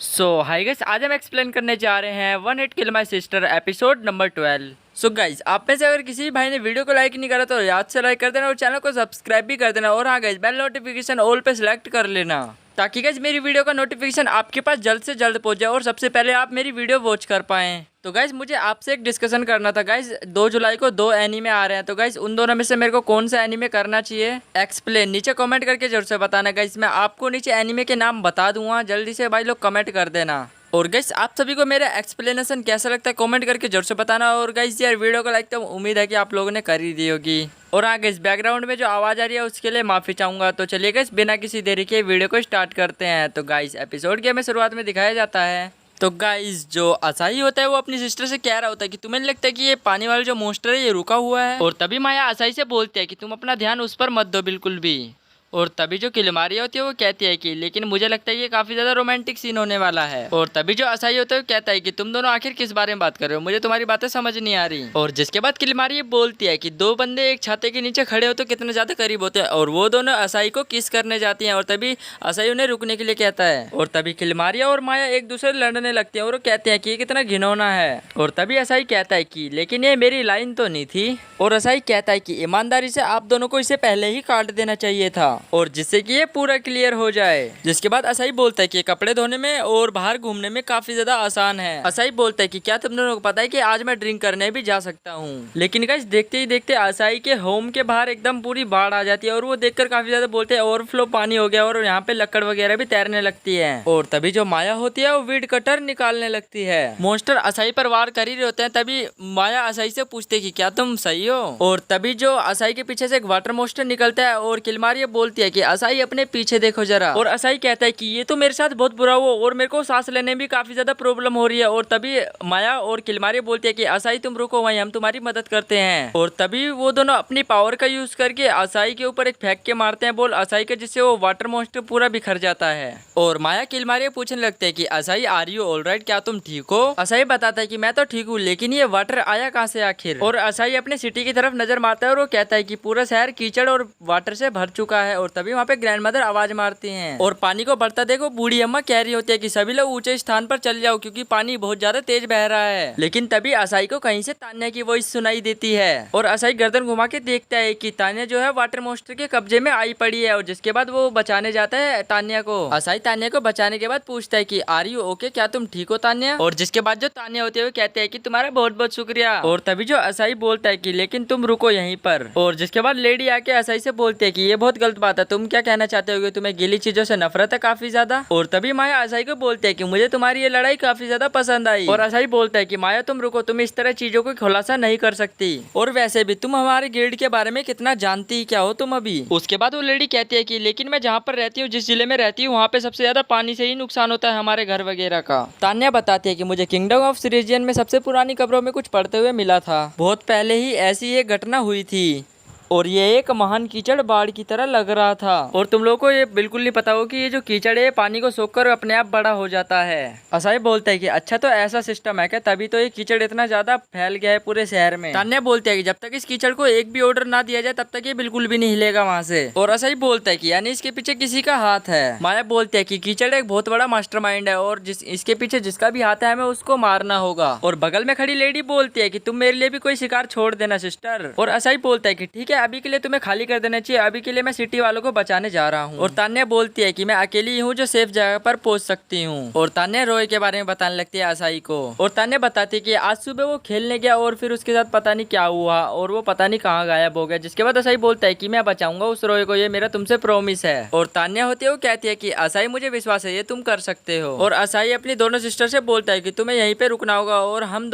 Hi guys, आज हम explain करने जा रहे हैं one heat kill my sister episode number 12। Guys, आप में से अगर किसी भाई ने वीडियो को लाइक नहीं करा तो याद से लाइक कर देना और चैनल को सब्सक्राइब भी कर देना। और हाँ गाइस, बेल नोटिफिकेशन ऑल पे सिलेक्ट कर लेना ताकि गाइस मेरी वीडियो का नोटिफिकेशन आपके पास जल्द से जल्द पहुंच जाए और सबसे पहले आप मेरी वीडियो वॉच कर पाएं। तो गाइस, मुझे आपसे एक डिस्कशन करना था। गाइस, 2 जुलाई को 2 एनीमे आ रहे हैं, तो गाइस उन दोनों में से मेरे को कौन सा एनीमे करना चाहिए एक्सप्लेन नीचे कमेंट करके जरूर से बताना। गाइस, मैं आपको नीचे एनीमे के नाम बता दूंगा, जल्दी से भाई लोग कमेंट कर देना। और गाइस, आप सभी को मेरा एक्सप्लेनेशन कैसा लगता है कमेंट करके जरूर से बताना। और गाइस यार, वीडियो को लाइक तो उम्मीद है कि आप लोगों ने कर ही दी होगी। और हाँ गाइस, बैकग्राउंड में जो आवाज़ आ रही है उसके लिए माफ़ी चाहूँगा। तो चलिए गाइस, बिना किसी देरी के वीडियो को स्टार्ट करते हैं। तो गाइस, एपिसोड के हमें शुरुआत में दिखाया जाता है तो गाइस जो असाही होता है वो अपनी सिस्टर से कह रहा होता है कि तुम्हें लगता है कि ये पानी वाला जो मॉन्स्टर है ये रुका हुआ है। और तभी माया असाही से बोलती है कि तुम अपना ध्यान उस पर मत दो बिल्कुल भी। और तभी जो किलमारिया होती है वो कहती है कि लेकिन मुझे लगता है ये काफी ज्यादा रोमांटिक सीन होने वाला है। और तभी जो असाही होता है वो कहता है कि तुम दोनों आखिर किस बारे में बात कर रहे हो, मुझे तुम्हारी बातें समझ नहीं आ रही। और जिसके बाद किलमारिया बोलती है कि 2 बंदे एक छाते के नीचे खड़े हो तो कितने ज्यादा करीब होते हैं और वो दोनों असाही को किस करने जाती है। और तभी असाही उन्हें रुकने के लिए कहता है। और तभी किलमारिया और माया एक दूसरे लड़ने लगते हैं और वो कहते हैं कि ये कितना घिनौना है। और तभी असाही कहता है कि लेकिन ये मेरी लाइन तो नहीं थी। और असाही कहता है कि ईमानदारी से आप दोनों को इसे पहले ही काट देना चाहिए था और जिससे कि ये पूरा क्लियर हो जाए। जिसके बाद असाही बोलता है कि कपड़े धोने में और बाहर घूमने में काफी ज्यादा आसान है। असाही बोलता है कि क्या तुम दोनों को पता है कि आज मैं ड्रिंक करने भी जा सकता हूँ। लेकिन गाइस, देखते ही देखते असाही के होम के बाहर एकदम पूरी बाढ़ आ जाती है और वो देखकर काफी ज्यादा बोलते हैं ओवरफ्लो पानी हो गया और यहाँ पे लकड़ वगैरह भी तैरने लगती है। और तभी जो माया होती है वो वीड कटर निकालने लगती है। मॉन्स्टर असाही पर वार कर ही रहे होते हैं, तभी माया असाही से पूछते कि क्या तुम सही हो। और तभी जो असाही के पीछे से एक वाटर मॉन्स्टर निकलता है और किलमारिया बोलती है कि असाही अपने पीछे देखो जरा। और असाही कहता है कि ये तो मेरे साथ बहुत बुरा हुआ और मेरे को सांस लेने में भी काफी ज्यादा प्रॉब्लम हो रही है। और तभी माया और किलमारिया बोलती है कि असाही तुम रुको वहीं, हम तुम्हारी मदद करते हैं। और तभी वो दोनों अपनी पावर का यूज करके असाही के ऊपर एक फेंक के मारते हैं बॉल असाही के, जिससे वो वाटर मॉन्स्टर पूरा बिखर जाता है। और माया किलमारिया पूछने लगते हैं कि असाही आर यू ऑलराइट, क्या तुम ठीक हो। असाही बताता है कि मैं तो ठीक हूँ, लेकिन ये वाटर आया कहाँ से आखिर। और असाही अपने सिटी की तरफ नजर मारता है और वो कहता है कि पूरा शहर कीचड़ और वाटर से भर चुका है। और तभी वहाँ पे ग्रैंडमदर आवाज मारती हैं और पानी को बढ़ता देखो बूढ़ी अम्मा कह रही होती है कि सभी लोग ऊंचे स्थान पर चल जाओ क्योंकि पानी बहुत ज्यादा तेज बह रहा है। लेकिन तभी असाही को कहीं से तान्या की वॉइस सुनाई देती है और असाही गर्दन घुमा के देखता है कि तान्या जो है वाटर मॉन्स्टर के कब्जे में आई पड़ी है। और जिसके बाद वो बचाने जाता है तान्या को। असाही तान्या को बचाने के बाद पूछता है कि आर यू ओके, क्या तुम ठीक हो तान्या। और जिसके बाद जो तान्या होती है वो कहते हैं कि तुम्हारा बहुत बहुत शुक्रिया। और तभी जो असाही बोलता है कि लेकिन तुम रुको यहीं पर। और जिसके बाद लेडी आके असाही से बोलती है कि ये बहुत गलत बात है, तुम क्या कहना चाहते हो, तुम्हें गीली चीजों से नफरत है काफी ज्यादा। और तभी माया असाही को बोलते है कि मुझे तुम्हारी ये लड़ाई काफी ज्यादा पसंद आई। और असाही बोलता है कि माया तुम रुको, तुम इस तरह चीजों को खुलासा नहीं कर सकती और वैसे भी तुम हमारे गिल्ड के बारे में कितना जानती क्या हो तुम अभी। उसके बाद वो लेडी कहती है कि लेकिन मैं जहाँ पर रहती हूँ, जिस जिले में रहती हूँ, वहाँ पे सबसे ज्यादा पानी से ही नुकसान होता है हमारे घर वगैरह का। तान्या बताती है कि मुझे किंगडम ऑफ सिरेजियन में सबसे पुरानी कब्रों में कुछ पढ़ते हुए मिला था, बहुत पहले ही ऐसी एक घटना हुई थी और ये एक महान कीचड़ बाढ़ की तरह लग रहा था। और तुम लोगों को ये बिल्कुल नहीं पता हो कि ये जो कीचड़ है पानी को सोखकर अपने आप बड़ा हो जाता है। असाही बोलता है कि अच्छा, तो ऐसा सिस्टम है क्या, तभी तो ये कीचड़ इतना ज्यादा फैल गया है पूरे शहर में। तान्या बोलते है कि जब तक इस कीचड़ को एक भी ऑर्डर ना दिया जाए तब तक ये बिल्कुल भी नहीं हिलेगा वहाँ से। और असाही बोलता है कि यानी इसके पीछे किसी का हाथ है। माया बोलते है कि कीचड़ एक बहुत बड़ा मास्टरमाइंड है और इसके पीछे जिसका भी हाथ है हमें उसको मारना होगा। और बगल में खड़ी लेडी बोलती है कि तुम मेरे लिए भी कोई शिकार छोड़ देना सिस्टर। और असाही बोलता है कि ठीक है, अभी के लिए तुम्हें खाली कर देना चाहिए, अभी के लिए मैं सिटी वालों को बचाने जा रहा हूँ। और तान्या बोलती है कि मैं अकेली हूँ जो सेफ जगह पर पहुंच सकती हूँ। और तान्या रोय के बारे में बताने लगती है असाही को। और तान्या बताती है कि आज सुबह वो खेलने गया और फिर उसके साथ पता नहीं क्या हुआ और वो पता नहीं कहाँ गायब हो गया। जिसके बाद असाही बोलता है कि मैं बचाऊंगा उस रोय को, ये मेरा तुमसे प्रॉमिस है। और तान्या होती है वो कहती है कि असाही मुझे विश्वास है, ये तुम कर सकते हो। और असाही अपनी दोनों सिस्टर से बोलता है कि तुम्हें यहीं पे रुकना होगा और हम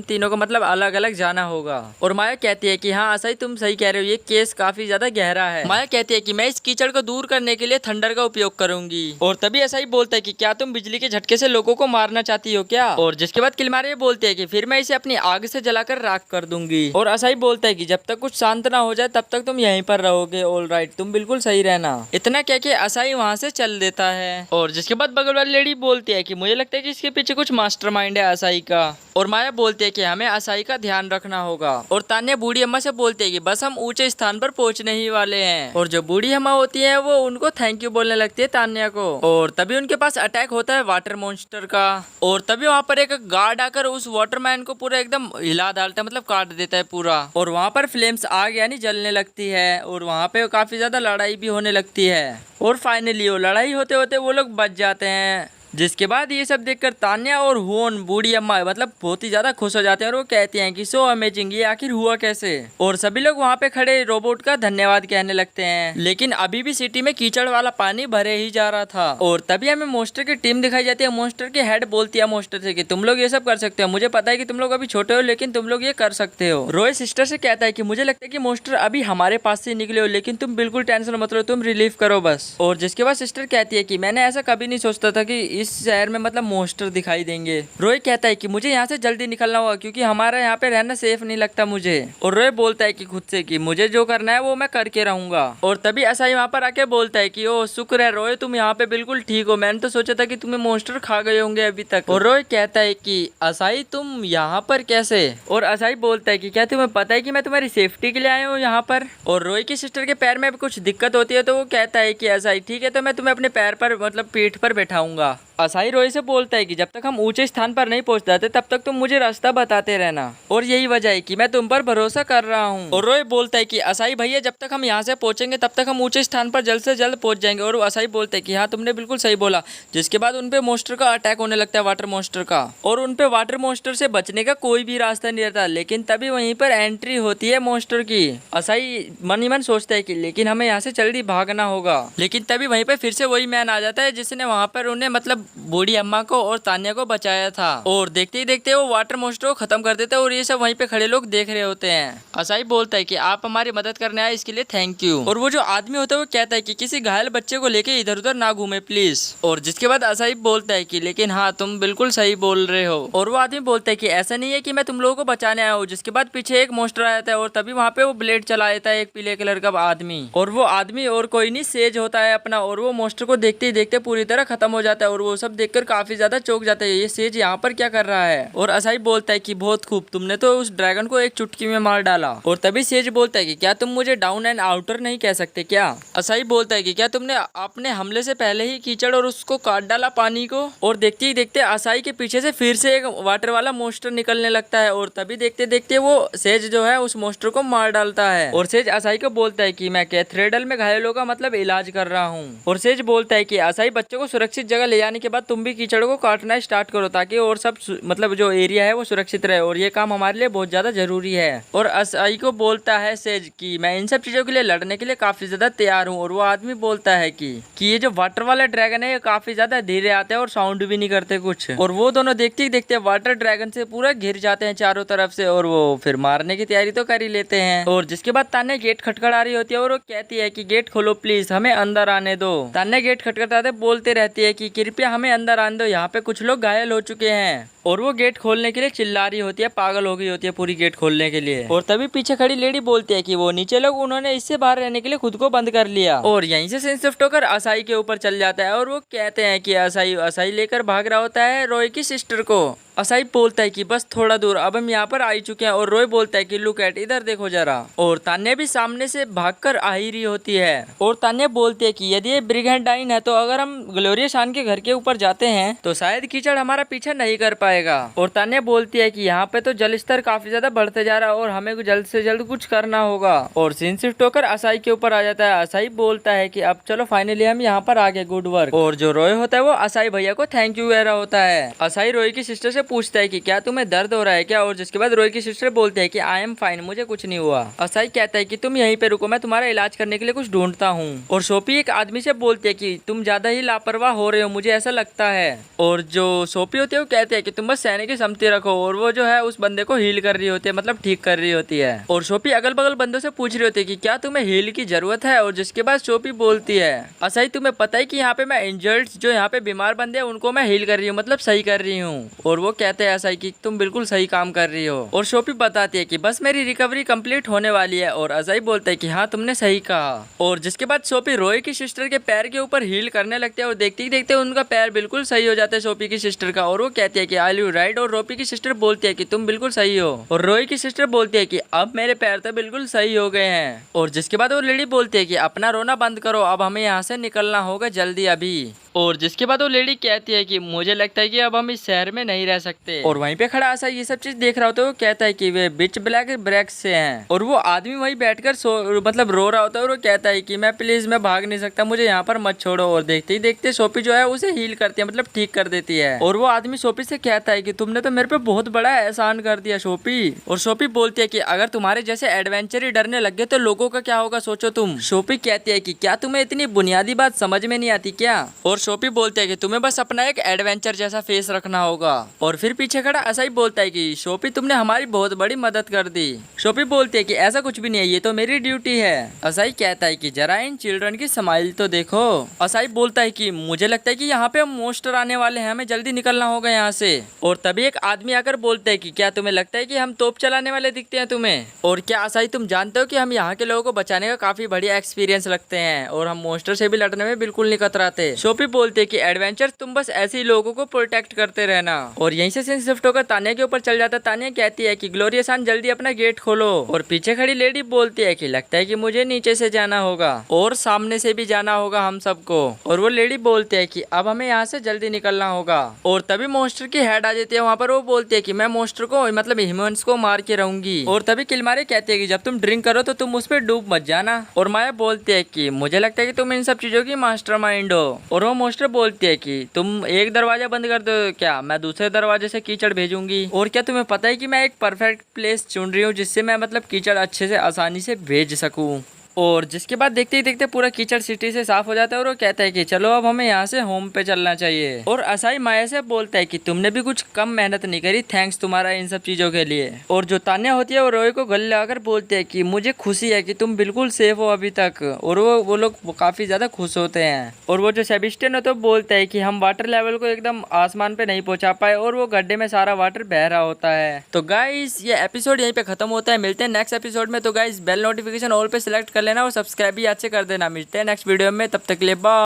तीनों को मतलब अलग अलग जाना होगा। और माया कहती है कि हाँ असाही तुम सही कह रहे हो, ये केस काफी ज्यादा गहरा है। माया कहती है कि मैं इस कीचड़ को दूर करने के लिए थंडर का उपयोग करूंगी। और तभी असाही बोलता है कि क्या तुम बिजली के झटके से लोगों को मारना चाहती हो क्या। और जिसके बाद किलमारिया बोलते है कि फिर मैं इसे अपनी आग से जलाकर राख कर दूंगी। और असाही बोलता है कि जब तक कुछ शांत ना हो जाए तब तक तुम यहीं पर रहोगे, ऑलराइट, तुम बिल्कुल सही रहना। इतना कह के असाही वहाँ से चल देता है। और जिसके बाद बगल वाली लेडी बोलती है कि मुझे लगता है कि इसके पीछे कुछ मास्टरमाइंड है असाही का। और माया बोलती है कि हमें असाही का ध्यान रखना होगा। और तान्या बूढ़ी अम्मा से बोलती है कि बस हम ऊंचे स्थान पर पहुंचने ही वाले हैं। और जो बूढ़ी अम्मा होती है वो उनको थैंक यू बोलने लगती है तान्या को। और तभी उनके पास अटैक होता है वाटर मॉन्स्टर का। और तभी वहाँ पर एक गार्ड आकर उस वाटरमैन को पूरा एकदम हिला डालता है, मतलब काट देता है पूरा। और वहाँ पर फ्लेम्स आग यानी जलने लगती है और वहाँ पे काफी ज्यादा लड़ाई भी होने लगती है। और फाइनली वो लड़ाई होते होते वो लोग बच जाते हैं। जिसके बाद ये सब देखकर तान्या और हुओन बूढ़ी अम्मा मतलब बहुत ही ज्यादा खुश हो जाते हैं और वो कहते हैं कि सो अमेजिंग, ये आखिर हुआ कैसे। और सभी लोग वहाँ पे खड़े रोबोट का धन्यवाद कहने लगते हैं। लेकिन अभी भी सिटी में कीचड़ वाला पानी भरे ही जा रहा था। और तभी हमें मोस्टर की टीम दिखाई जाती है। मोस्टर की हेड बोलती है मोस्टर से कि तुम लोग ये सब कर सकते हो, मुझे पता है कि तुम लोग अभी छोटे हो लेकिन तुम लोग ये कर सकते हो। रॉय सिस्टर से कहता है कि मुझे लगता है कि मोस्टर अभी हमारे पास से निकले हो, लेकिन तुम बिल्कुल टेंशन मत लो, तुम रिलीफ करो बस। और जिसके बाद सिस्टर कहती है कि मैंने ऐसा कभी नहीं सोचता था कि इस शहर में मतलब मोस्टर दिखाई देंगे। रॉय कहता है कि मुझे यहाँ से जल्दी निकलना होगा क्योंकि हमारा यहाँ पे रहना सेफ नहीं लगता मुझे। और रॉय बोलता है कि खुद से कि मुझे जो करना है वो मैं करके रहूंगा। और तभी असाई वहाँ पर आके बोलता है कि ओ शुक्र है रॉय, तुम यहाँ पे बिल्कुल ठीक हो, मैंने तो सोचा था कि तुम्हें मोस्टर खा गए होंगे अभी तक। और रॉय कहता है कि असाई तुम यहाँ पर कैसे। और असाई बोलता है कि क्या तुम्हें पता है कि मैं तुम्हारी सेफ्टी के लिए आया हूँ यहाँ पर। और रॉय की सिस्टर के पैर में कुछ दिक्कत होती है तो वो कहता है कि असाई ठीक है, तो मैं तुम्हें अपने पैर पर मतलब पीठ पर बैठाऊंगा। असाई रॉय से बोलता है कि जब तक हम ऊंचे स्थान पर नहीं पहुंच जाते तब तक तुम मुझे रास्ता बताते रहना, और यही वजह है कि मैं तुम पर भरोसा कर रहा हूँ। और रॉय बोलता है कि असाई भैया जब तक हम यहाँ से पहुंचेंगे तब तक हम ऊंचे स्थान पर जल्द से जल्द पहुंच जाएंगे। और असाई बोलते है कि हाँ तुमने बिल्कुल सही बोला। जिसके बाद उनपे मोस्टर का अटैक होने लगता है, वाटर मोस्टर का। और उनपे वाटर मोस्टर से बचने का कोई भी रास्ता नहीं रहता। लेकिन तभी वहीं पर एंट्री होती है मोस्टर की। असाई मन ही मन सोचता है कि लेकिन हमें यहाँ से जल्दी भागना होगा। लेकिन तभी वहीं पर फिर से वही मैन आ जाता है जिसने वहाँ पर उन्हें मतलब बूढ़ी अम्मा को और तान्या को बचाया था। और देखते ही देखते वो वाटर मोस्टर को खत्म कर देते हैं और ये सब वहीं पे खड़े लोग देख रहे होते हैं। असाई बोलता है कि आप हमारी मदद करने आए इसके लिए थैंक यू। और वो जो आदमी होता है वो कहता है कि किसी घायल बच्चे को लेके इधर उधर ना घूमे प्लीज। और जिसके बाद असाई बोलता है कि लेकिन हाँ तुम बिल्कुल सही बोल रहे हो। और वो आदमी बोलता है कि ऐसा नहीं है कि मैं तुम लोगों को बचाने आया हूँ। जिसके बाद पीछे एक मोस्टर आ जाता है और तभी वहाँ पे वो ब्लेड चला देता है एक पीले कलर का आदमी। और वो आदमी और कोई नहीं सेज होता है अपना। और वो मोस्टर को देखते ही देखते पूरी तरह खत्म हो जाता है। और वो सब देखकर काफी ज्यादा चौंक जाते हैं, ये सेज यहाँ पर क्या कर रहा है। और असाई बोलता है कि बहुत खूब, तुमने तो उस ड्रैगन को एक चुटकी में मार डाला। और तभी सेज बोलता है कि क्या तुम मुझे डाउन एंड आउटर नहीं कह सकते क्या। असाई बोलता है कि क्या तुमने अपने हमले से पहले ही कीचड़ और उसको काट डाला पानी को। और देखते ही देखते असाई के पीछे से फिर से एक वाटर वाला मोस्टर निकलने लगता है। और तभी देखते देखते वो सेज जो है उस मोस्टर को मार डालता है। और सेज असाई को बोलता है कि मैं कैथेड्रल में घायलों का मतलब इलाज कर रहा हूँ। और सेज बोलता है कि असाई बच्चों को सुरक्षित जगह ले जाने के बाद तुम भी कीचड़ को काटना स्टार्ट करो ताकि और सब मतलब जो एरिया है वो सुरक्षित रहे। और ये काम हमारे लिए बहुत ज्यादा जरूरी है। और असाई को बोलता है सेज कि मैं इन सब चीजों के लिए लड़ने के लिए काफी ज्यादा तैयार हूँ। और वो आदमी बोलता है कि ये जो वाटर वाला ड्रैगन है ये काफी ज्यादा धीरे आते हैं और साउंड भी नहीं करते कुछ। और वो दोनों देखते ही देखते वाटर ड्रैगन से पूरा घिर जाते हैं चारों तरफ से। और वो फिर मारने की तैयारी तो कर ही लेते हैं। और जिसके बाद तान्या गेट खटखड़ा रही होती है और वो कहती है कि गेट खोलो प्लीज, हमें अंदर आने दो। तान्या गेट खटखटाते बोलते रहती है कि कृपया हमें अंदर आने दो, यहाँ पे कुछ लोग घायल हो चुके हैं। और वो गेट खोलने के लिए चिल्ला रही होती है, पागल हो गई होती है पूरी गेट खोलने के लिए। और तभी पीछे खड़ी लेडी बोलती है कि वो नीचे लोग उन्होंने इससे बाहर रहने के लिए खुद को बंद कर लिया। और यहीं से सीन शिफ्ट होकर असाई के ऊपर चल जाता है। और वो कहते हैं कि असाई लेकर भाग रहा होता है रॉय की सिस्टर को। असाई बोलता है कि बस थोड़ा दूर, अब हम यहाँ पर आ ही चुके हैं। और रॉय बोलता है कि लुक एट, इधर देखो जरा। और तान्या भी सामने से भागकर आ ही रही होती है। और तान्या बोलती है कि यदि ये ब्रिगेंडाइन है तो अगर हम ग्लोरिया शान के घर के ऊपर जाते हैं तो शायद कीचड़ हमारा पीछा नहीं कर पाएगा। और तान्या बोलती है कि यहाँ पे तो जल स्तर काफी ज्यादा बढ़ते जा रहा है और हमें जल्द से जल्द कुछ करना होगा। और सीन शिफ्ट होकर असाई के ऊपर आ जाता है। असाई बोलता है कि अब चलो फाइनली हम यहाँ पर आ गए, गुड वर्क। और जो रॉय होता है वो असाई भैया को थैंक यू कह रहा होता है। असाई रॉय की सिस्टर से पूछता है कि क्या तुम्हें दर्द हो रहा है क्या। और जिसके बाद रॉय की सिस्टर बोलती है कि आई एम फाइन, मुझे कुछ नहीं हुआ। असाई कहता है कि तुम यहीं पे रुको, मैं तुम्हारा इलाज करने के लिए कुछ ढूंढता हूँ। और सोफी एक आदमी से बोलती है कि तुम ज्यादा ही लापरवाह हो रहे हो, मुझे ऐसा लगता है। और जो सोफी होती है वो कहती है कि तुम बस सहने की क्षमता रखो। और वो जो है उस बंदे को हील कर रही होती है, मतलब ठीक कर रही होती है। और सोफी अगल बगल बंदों से पूछ रही होती है कि क्या तुम्हें हील की जरूरत है। और जिसके बाद सोफी बोलती है असाई तुम्हें पता है कि यहाँ पे मैं इंजर्ड जो यहाँ पे बीमार बंदे हैं उनको मैं हील कर रही हूँ, मतलब सही कर रही हूँ। और वो कहते हैं असाई कि तुम बिल्कुल सही काम कर रही हो। और सोफी बताती है कि बस मेरी रिकवरी कंप्लीट होने वाली है। और असाई बोलता है कि हाँ तुमने सही कहा। और जिसके बाद सोफी रॉय की सिस्टर के पैर के ऊपर हील करने लगते हैं और देखते ही देखते उनका पैर बिल्कुल सही हो जाता है सोफी की सिस्टर का। और वो कहती है कि स्माइल यू राइट। और रोपी की सिस्टर बोलती है कि तुम बिल्कुल सही हो। और रोई की सिस्टर बोलती है कि अब मेरे पैर तो बिल्कुल सही हो गए हैं। और जिसके बाद वो लेडी बोलती है कि अपना रोना बंद करो, अब हमें यहाँ से निकलना होगा जल्दी अभी। और जिसके बाद वो लेडी कहती है कि मुझे लगता है कि अब हम इस शहर में नहीं रह सकते। और वहीं पे खड़ा आशा ये सब चीज देख रहा होता है। वो कहता है कि वे बिच ब्लैक ब्रेक से हैं। और वो आदमी वहीं बैठकर मतलब रो रहा होता है। और वो कहता है कि मैं प्लीज मैं भाग नहीं सकता, मुझे यहाँ पर मत छोड़ो। और देखते ही देखते सोपी जो है उसे हील करती है, मतलब ठीक कर देती है। और वो आदमी सोपी से कहता है कि तुमने तो मेरे पे बहुत बड़ा एहसान कर दिया सोपी। और सोपी बोलती है कि अगर तुम्हारे जैसे एडवेंचर ही डरने लग गए तो लोगों का क्या होगा सोचो तुम। सोपी कहती है कि क्या तुम्हें इतनी बुनियादी बात समझ में नहीं आती क्या। और सोपी बोलते है कि तुम्हें बस अपना एक एडवेंचर जैसा फेस रखना होगा। और फिर पीछे खड़ा असाई बोलता है कि सोपी तुमने हमारी बहुत बड़ी मदद कर दी। सोपी बोलती है कि ऐसा कुछ भी नहीं है, ये तो मेरी ड्यूटी है। असाई कहता है कि जरा इन चिल्ड्रन की स्माइल तो देखो। असाई बोलता है कि मुझे लगता है कि यहाँ पे मोस्टर आने वाले हैं, हमें जल्दी निकलना होगा यहाँ से। और तभी एक आदमी आकर बोलता है कि क्या तुम्हें लगता है कि हम तोप चलाने वाले दिखते हैं तुम्हें। और क्या असाई तुम जानते हो कि हम यहाँ के लोगों को बचाने का काफी बढ़िया एक्सपीरियंस रखते हैं और हम मोस्टर से भी लड़ने में बिल्कुल नहीं कतराते। सोपी बोलते कि एडवेंचर तुम बस ऐसे ही लोगों को प्रोटेक्ट करते रहना। और यहीं से सीन शिफ्ट होकर तानिया के ऊपर चल जाता। तानिया कहती है कि ग्लोरियसान जल्दी अपना गेट खोलो। और पीछे खड़ी लेडी बोलती है कि लगता है कि मुझे नीचे से जाना होगा और सामने से भी जाना होगा हम सबको। और वो लेडी बोलती है कि अब हमें यहाँ से जल्दी निकलना होगा। और तभी मोस्टर की हेड आ जाती है वहाँ पर। वो बोलती है कि मैं मोस्टर को मतलब ह्यूमंस को मार के रहूंगी। और तभी किलमारी कहती है कि जब तुम ड्रिंक करो तो तुम उस पर डूब मत जाना। और माया बोलती है कि मुझे लगता है कि तुम इन सब चीजों की मास्टरमाइंड हो। और वो मोस्टर बोलती है कि तुम एक दरवाजा बंद कर दो क्या, मैं दूसरे दरवाजे से कीचड़ भेजूंगी। और क्या तुम्हें पता है कि मैं एक परफेक्ट प्लेस चुन रही हूँ जिससे मैं मतलब कीचड़ अच्छे से आसानी से भेज सकूं। और जिसके बाद देखते ही देखते पूरा कीचड़ सिटी से साफ हो जाता है। और वो कहता है कि चलो अब हमें यहाँ से होम पे चलना चाहिए। और असाई माया से बोलता है कि तुमने भी कुछ कम मेहनत नहीं करी, थैंक्स तुम्हारा इन सब चीजों के लिए। और जो तान्या होती है वो रोय को गले लगाकर बोलते है कि मुझे खुशी है कि तुम बिल्कुल सेफ हो अभी तक। और वो लोग काफी ज्यादा खुश होते हैं। और वो जो सेबिस्टियन है तो बोलता है कि हम वाटर लेवल को एकदम आसमान पे नहीं पहुंचा पाए और वो गड्ढे में सारा वाटर बह रहा होता है। तो गाइस ये एपिसोड यहीं पे खत्म होता है, मिलते हैं नेक्स्ट एपिसोड में। तो गाइस बेल नोटिफिकेशन ऑल पे सिलेक्ट कर लेना और सब्सक्राइब भी याद से कर देना। मिलते हैं नेक्स्ट वीडियो में, तब तक के लिए बाय।